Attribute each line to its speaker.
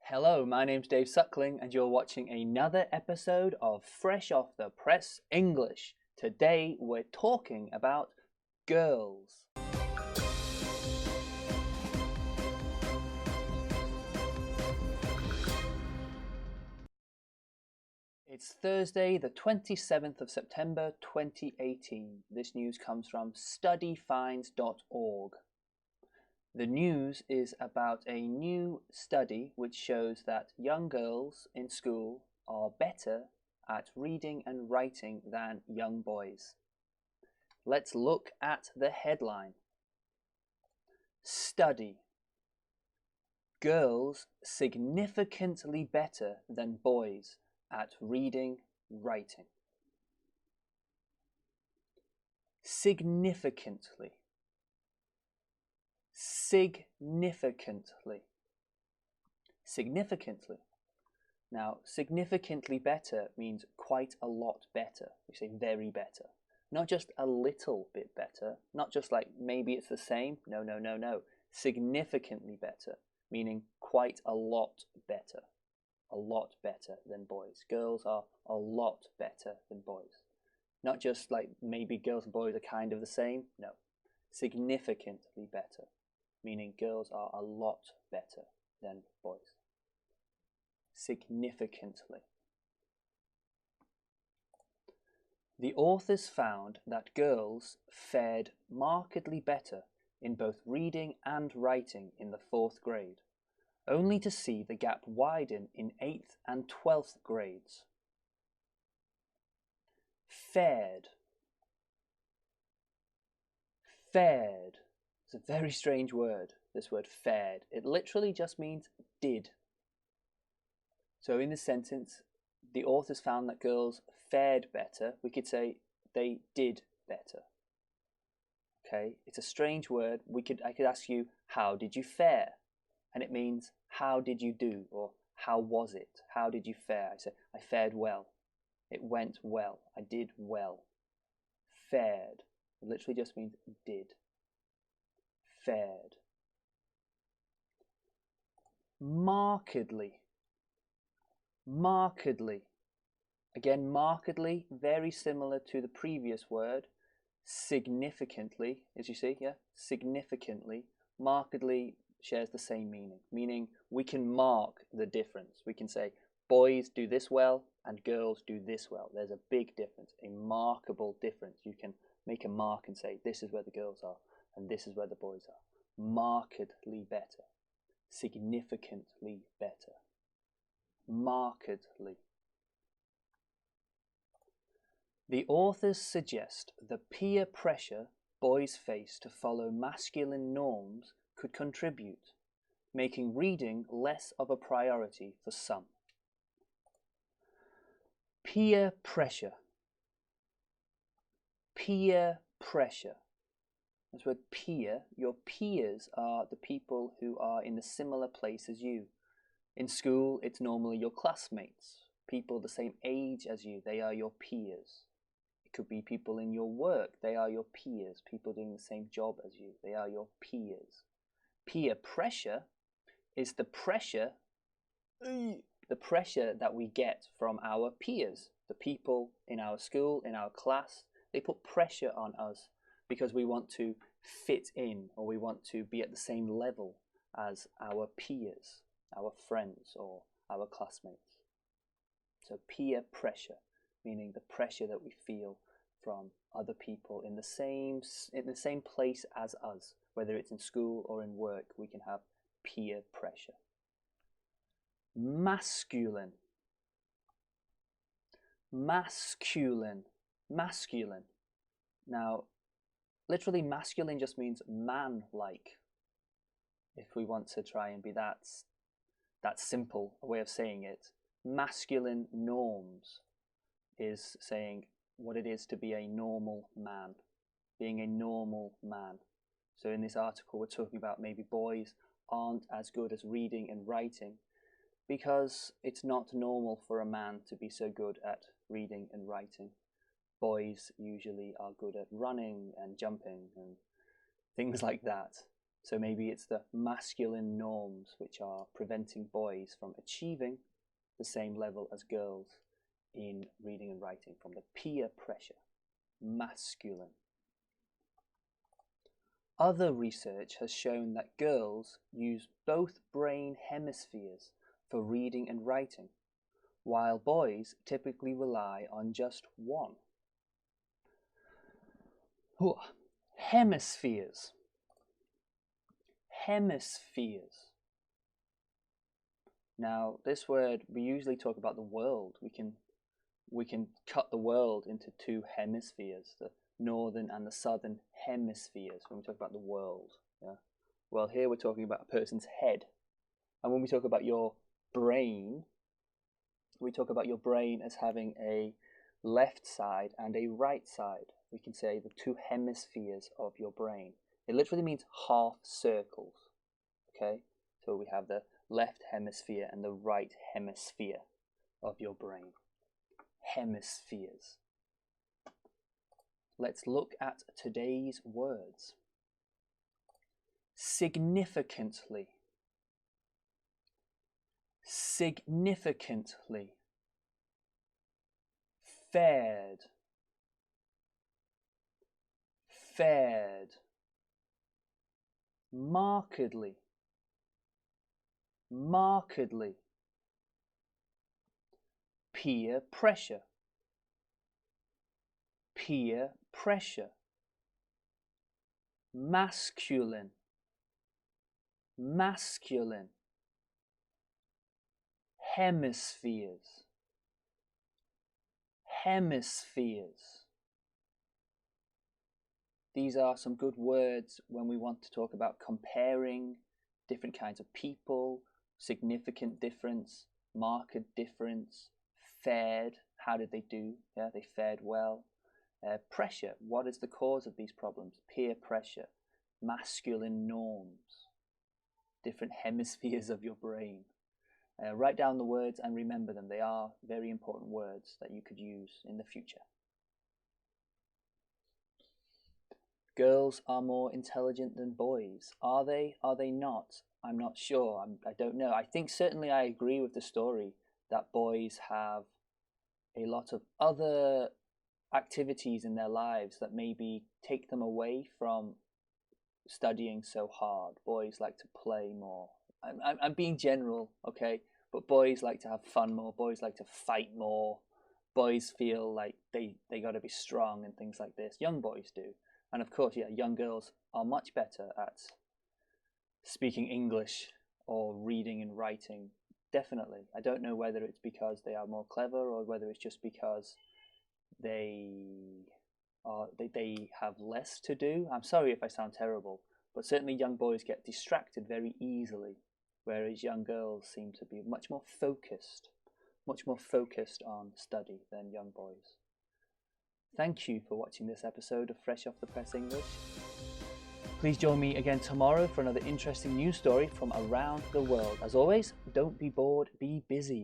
Speaker 1: Hello, my name's Dave Suckling and you're watching another episode of Fresh Off the Press English. Today we're talking about girls. It's Thursday, the 27th of September 2018. This news comes from studyfinds.org. The news is about a new study which shows that young girls in school are better at reading and writing than young boys. Let's look at the headline. Study. Girls significantly better than boys at reading, writing. Significantly. Significantly. Significantly. Now, significantly better means quite a lot better. We say very better. Not just a little bit better. Not just like maybe it's the same. No. Significantly better, meaning quite a lot better. A lot better than boys. Girls are a lot better than boys. Not just like maybe girls and boys are kind of the same. No. Significantly better, meaning girls are a lot better than boys. Significantly. The authors found that girls fared markedly better in both reading and writing in the 4th grade, only to see the gap widen in 8th and 12th grades. Fared. Fared. It's a very strange word, this word fared. It literally just means did. So in this sentence, the authors found that girls fared better. We could say they did better. Okay, it's a strange word. I could ask you, how did you fare? And it means how did you do, or how was it? How did you fare? I say I fared well. It went well. I did well. Fared. It literally just means did. Fared. Markedly. Markedly. Again, markedly, very similar to the previous word. Significantly, as you see, yeah, significantly. Markedly shares the same meaning, meaning we can mark the difference. We can say boys do this well and girls do this well. There's a big difference, a markable difference. You can make a mark and say this is where the girls are and this is where the boys are. Markedly better. Significantly better. Markedly. The authors suggest the peer pressure boys face to follow masculine norms could contribute, making reading less of a priority for some. Peer pressure. Peer pressure. This word peer, your peers are the people who are in a similar place as you. In school, it's normally your classmates, people the same age as you, they are your peers. It could be people in your work, they are your peers, people doing the same job as you, they are your peers. Peer pressure is the pressure that we get from our peers, the people in our school, in our class. They put pressure on us because we want to fit in, or we want to be at the same level as our peers, our friends or our classmates. So peer pressure, meaning the pressure that we feel from other people in the same place as us. Whether it's in school or in work, we can have peer pressure. Masculine. Masculine. Masculine. Now, literally masculine just means man-like. If we want to try and be that simple a way of saying it, masculine norms is saying what it is to be a normal man, being a normal man. So in this article we're talking about maybe boys aren't as good as reading and writing because it's not normal for a man to be so good at reading and writing. Boys usually are good at running and jumping and things like that. So maybe it's the masculine norms which are preventing boys from achieving the same level as girls in reading and writing, from the peer pressure. Masculine. Other research has shown that girls use both brain hemispheres for reading and writing, while boys typically rely on just one. Hemispheres. Hemispheres. Now, this word, we usually talk about the world. We can cut the world into two hemispheres, the northern and the southern hemispheres, when we talk about the world. Yeah? Well, here we're talking about a person's head. And when we talk about your brain, we talk about your brain as having a left side and a right side. We can say the two hemispheres of your brain. It literally means half circles. Okay? So we have the left hemisphere and the right hemisphere of your brain. Hemispheres. Let's look at today's words. Significantly. Significantly. Fared. Fared. Markedly. Markedly. Peer pressure. Peer pressure. Masculine. Masculine. Hemispheres. Hemispheres. These are some good words when we want to talk about comparing different kinds of people, significant difference, marked difference, fared, how did they do? Yeah, they fared well. Pressure, what is the cause of these problems? Peer pressure, masculine norms, different hemispheres of your brain. Write down the words and remember them. They are very important words that you could use in the future. Girls are more intelligent than boys. Are they? Are they not? I'm not sure. I don't know. I think certainly I agree with the story that boys have a lot of other activities in their lives that maybe take them away from studying so hard. Boys like to play more. I'm being general, okay? But boys like to have fun more. Boys like to fight more. Boys feel like they got to be strong and things like this. Young boys do. And of course, yeah, young girls are much better at speaking English or reading and writing. Definitely. I don't know whether it's because they are more clever or whether it's just because they have less to do. I'm sorry if I sound terrible, but certainly young boys get distracted very easily, whereas young girls seem to be much more focused on study than young boys. Thank you for watching this episode of Fresh Off the Press English. Please join me again tomorrow for another interesting news story from around the world. As always, don't be bored, be busy.